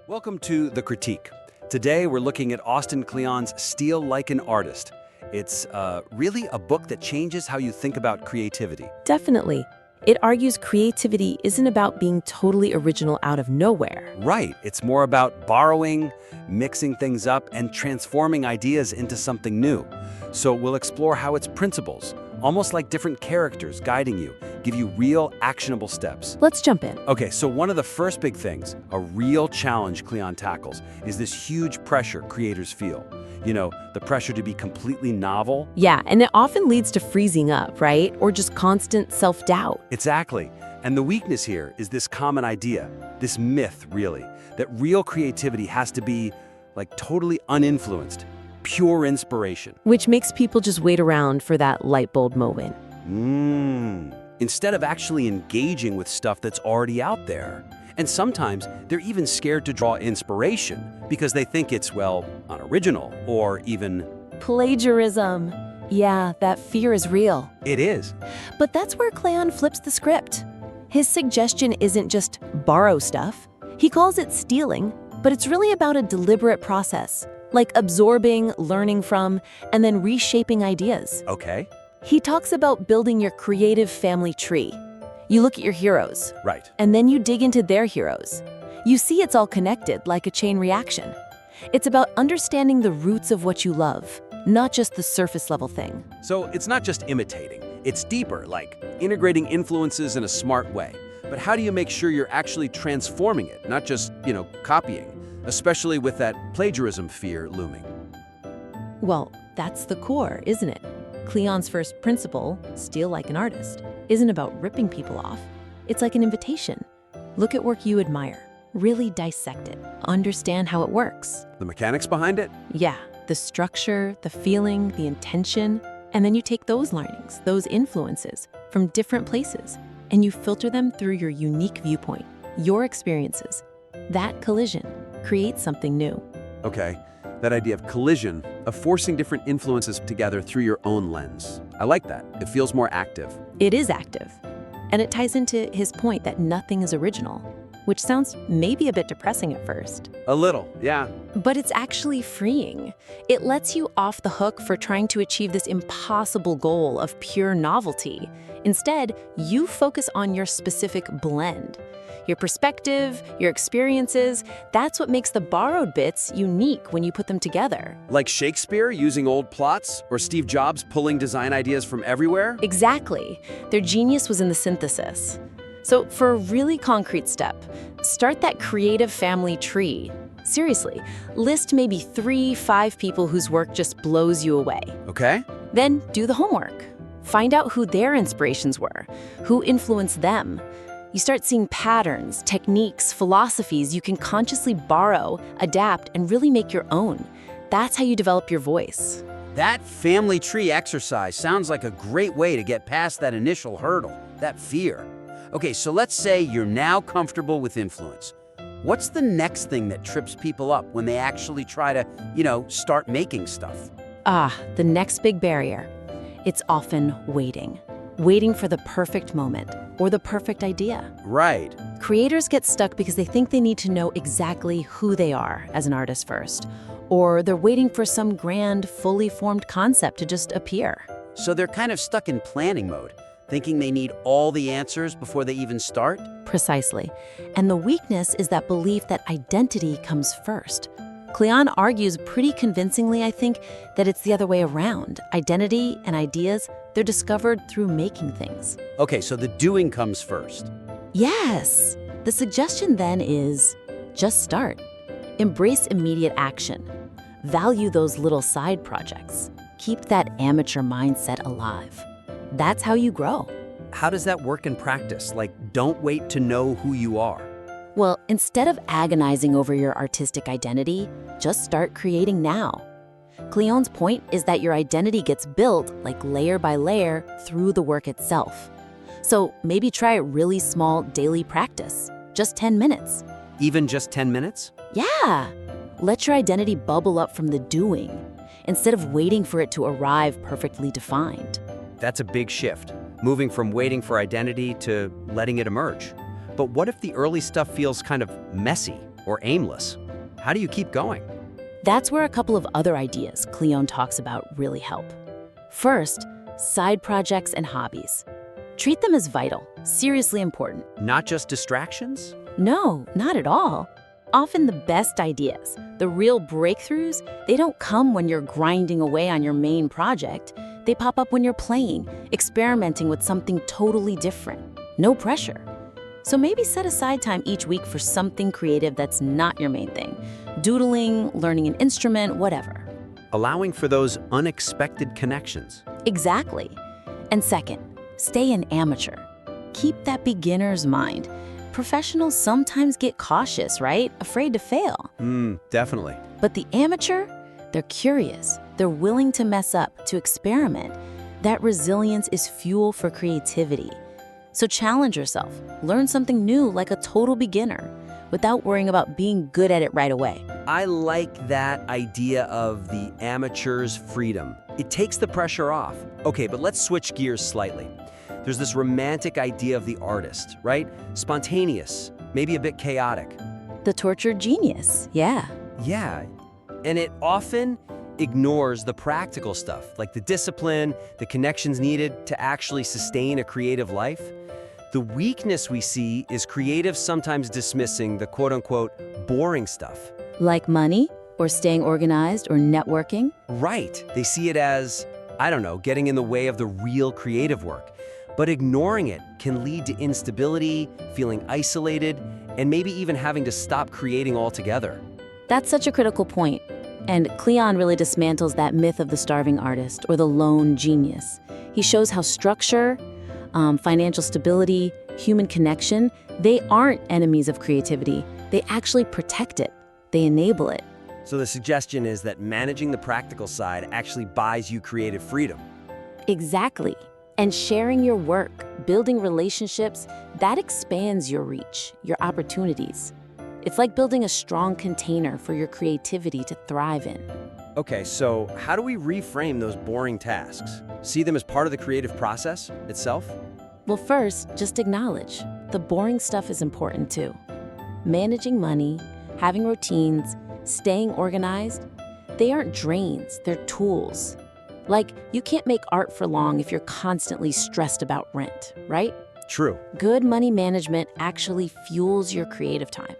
Welcome to The Critique. Today we're looking at Austin Kleon's Steal Like an Artist. It's really a book that changes how you think about creativity. Definitely. It argues creativity isn't about being totally original out of nowhere. Right, it's more about borrowing, mixing things up, and transforming ideas into something new. So we'll explore how its principles, almost like different characters guiding you, give you real actionable steps. Let's jump in. Okay, so one of the first big things, a real challenge Kleon tackles, is this huge pressure creators feel. You know, the pressure to be completely novel. Yeah, and it often leads to freezing up, right? Or just constant self-doubt. Exactly. And the weakness here is this common idea, this myth, really, that real creativity has to be, like, totally uninfluenced, pure inspiration. Which makes people just wait around for that light bulb moment. Instead of actually engaging with stuff that's already out there. And sometimes they're even scared to draw inspiration because they think it's, well, unoriginal or even Plagiarism. Yeah, that fear is real. it is. But that's where Kleon flips the script. His suggestion isn't just borrow stuff. He calls it stealing, but it's really about a deliberate process, like absorbing, learning from, and then reshaping ideas. Okay, He talks about building your creative family tree. You look at your heroes, right. and then you dig into their heroes. You see it's all connected, like a chain reaction. It's about understanding the roots of what you love, not just the surface level thing. So it's not just imitating, it's deeper, like integrating influences in a smart way. But how do you make sure you're actually transforming it, not just, copying, especially with that plagiarism fear looming? Well, that's the core, isn't it? Kleon's first principle, steal like an artist, isn't about ripping people off. It's like an invitation. Look at work you admire. Really dissect it. Understand how it works. The mechanics behind it? Yeah, the structure, the feeling, the intention. And then you take those learnings, those influences from different places, and you filter them through your unique viewpoint, your experiences. That collision creates something new. Okay, that idea of collision, of forcing different influences together through your own lens. I like that. It feels more active. It is active. And it ties into his point that nothing is original, which sounds maybe a bit depressing at first. A little, yeah. But it's actually freeing. It lets you off the hook for trying to achieve this impossible goal of pure novelty. Instead, you focus on your specific blend. Your perspective, your experiences, that's what makes the borrowed bits unique when you put them together. Like Shakespeare using old plots, or Steve Jobs pulling design ideas from everywhere? Exactly. Their genius was in the synthesis. So for a really concrete step, start that creative family tree. Seriously, list maybe 3-5 people whose work just blows you away. Okay. Then do the homework. Find out who their inspirations were, who influenced them. You start seeing patterns, techniques, philosophies you can consciously borrow, adapt, and really make your own. That's how you develop your voice. That family tree exercise sounds like a great way to get past that initial hurdle, that fear. Okay, so let's say you're now comfortable with influence. What's the next thing that trips people up when they actually try to, start making stuff? The next big barrier. It's often waiting. Waiting for the perfect moment or the perfect idea. Right. Creators get stuck because they think they need to know exactly who they are as an artist first, or they're waiting for some grand, fully formed concept to just appear. So they're kind of stuck in planning mode, thinking they need all the answers before they even start? Precisely. And the weakness is that belief that identity comes first. Kleon argues pretty convincingly, I think, that it's the other way around. Identity and ideas, they're discovered through making things. Okay, so the doing comes first. Yes! The suggestion then is just start. Embrace immediate action. Value those little side projects. Keep that amateur mindset alive. That's how you grow. How does that work in practice? Like, don't wait to know who you are. Well, instead of agonizing over your artistic identity, just start creating now. Kleon's point is that your identity gets built, like layer by layer, through the work itself. So maybe try a really small daily practice, just 10 minutes. Even just 10 minutes? Yeah! Let your identity bubble up from the doing, instead of waiting for it to arrive perfectly defined. That's a big shift, moving from waiting for identity to letting it emerge. But what if the early stuff feels kind of messy? or aimless. How do you keep going? That's where a couple of other ideas Kleon talks about really help. First, side projects and hobbies. Treat them as vital, seriously important. Not just distractions? No, not at all. Often the best ideas, the real breakthroughs, they don't come when you're grinding away on your main project. They pop up when you're playing, experimenting with something totally different. No pressure. So maybe set aside time each week for something creative that's not your main thing. Doodling, learning an instrument, whatever. Allowing for those unexpected connections. Exactly. And second, stay an amateur. Keep that beginner's mind. Professionals sometimes get cautious, right? Afraid to fail. Definitely. But the amateur, they're curious. They're willing to mess up, to experiment. That resilience is fuel for creativity. So challenge yourself. Learn something new like a total beginner without worrying about being good at it right away. I like that idea of the amateur's freedom. It takes the pressure off. Okay, but let's switch gears slightly. There's this romantic idea of the artist, right? Spontaneous, maybe a bit chaotic. The tortured genius, yeah. Yeah, and it often ignores the practical stuff, like the discipline, the connections needed to actually sustain a creative life. The weakness we see is creatives sometimes dismissing the quote-unquote boring stuff. Like money, or staying organized, or networking. Right, they see it as, I don't know, getting in the way of the real creative work. But ignoring it can lead to instability, feeling isolated, and maybe even having to stop creating altogether. That's such a critical point. And Kleon really dismantles that myth of the starving artist or the lone genius. He shows how structure, financial stability, human connection, they aren't enemies of creativity. They actually protect it. They enable it. So the suggestion is that managing the practical side actually buys you creative freedom. Exactly. And sharing your work, building relationships, that expands your reach, your opportunities. It's like building a strong container for your creativity to thrive in. Okay, so how do we reframe those boring tasks? See them as part of the creative process itself? Well, first, just acknowledge the boring stuff is important too. Managing money, having routines, staying organized, they aren't drains, they're tools. Like, you can't make art for long if you're constantly stressed about rent, right? True. Good money management actually fuels your creative time.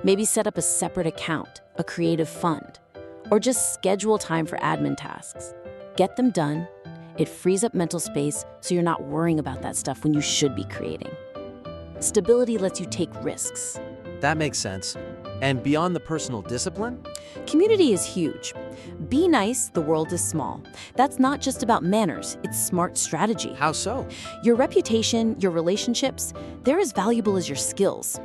Maybe set up a separate account, a creative fund, or just schedule time for admin tasks. Get them done. It frees up mental space so you're not worrying about that stuff when you should be creating. Stability lets you take risks. That makes sense. And beyond the personal discipline? Community is huge. Be nice, the world is small. That's not just about manners, it's smart strategy. How so? Your reputation, your relationships, they're as valuable as your skills.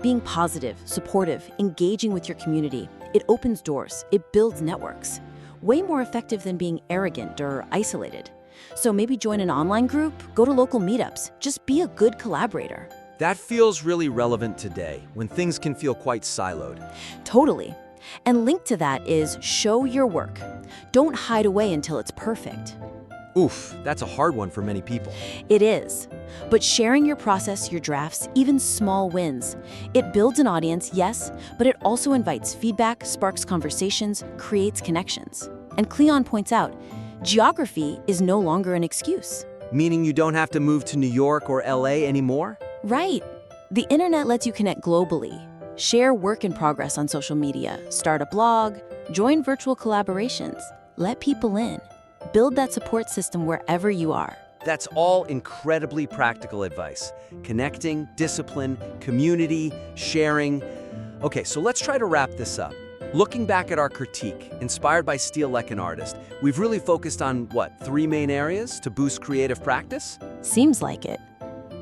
Being positive, supportive, engaging with your community, it opens doors, it builds networks. Way more effective than being arrogant or isolated. So maybe join an online group, go to local meetups, just be a good collaborator. That feels really relevant today, when things can feel quite siloed. Totally. And linked to that is show your work. Don't hide away until it's perfect. Oof, that's a hard one for many people. It is. But sharing your process, your drafts, even small wins, it builds an audience, yes, but it also invites feedback, sparks conversations, creates connections. And Kleon points out, geography is no longer an excuse. Meaning you don't have to move to New York or LA anymore? Right. The internet lets you connect globally. Share work in progress on social media, start a blog, join virtual collaborations, let people in. Build that support system wherever you are. That's all incredibly practical advice. Connecting, discipline, community, sharing. Okay, so let's try to wrap this up. Looking back at our critique, inspired by Steele like an artist, we've really focused on, what, 3 main areas to boost creative practice? Seems like it.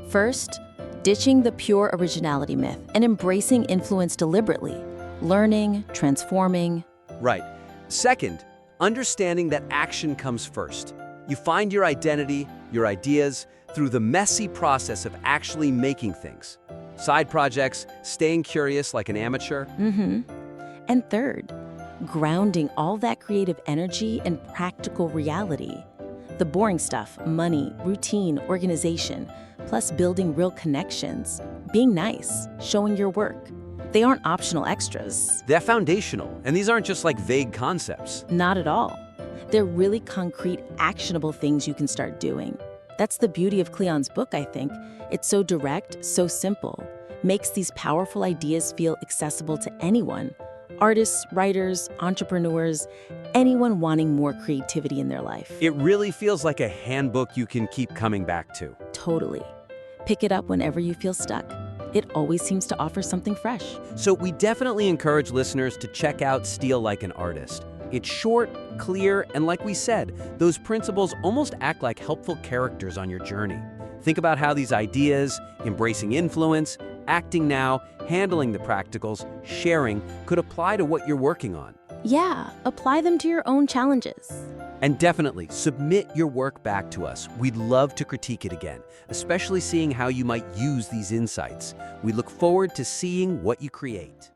First, ditching the pure originality myth and embracing influence deliberately. Learning, transforming. Right. Second, understanding that action comes first. You find your identity, your ideas, through the messy process of actually making things. Side projects, staying curious like an amateur. And third, grounding all that creative energy in practical reality. The boring stuff, money, routine, organization, plus building real connections, being nice, showing your work. They aren't optional extras. They're foundational, and these aren't just like vague concepts. Not at all. They're really concrete, actionable things you can start doing. That's the beauty of Kleon's book, I think. It's so direct, so simple. Makes these powerful ideas feel accessible to anyone. Artists, writers, entrepreneurs, anyone wanting more creativity in their life. It really feels like a handbook you can keep coming back to. Totally. Pick it up whenever you feel stuck. It always seems to offer something fresh. So we definitely encourage listeners to check out Steal Like an Artist. It's short, clear, and like we said, those principles almost act like helpful characters on your journey. Think about how these ideas, embracing influence, acting now, handling the practicals, sharing, could apply to what you're working on. Yeah, apply them to your own challenges. And definitely submit your work back to us. We'd love to critique it again, especially seeing how you might use these insights. We look forward to seeing what you create.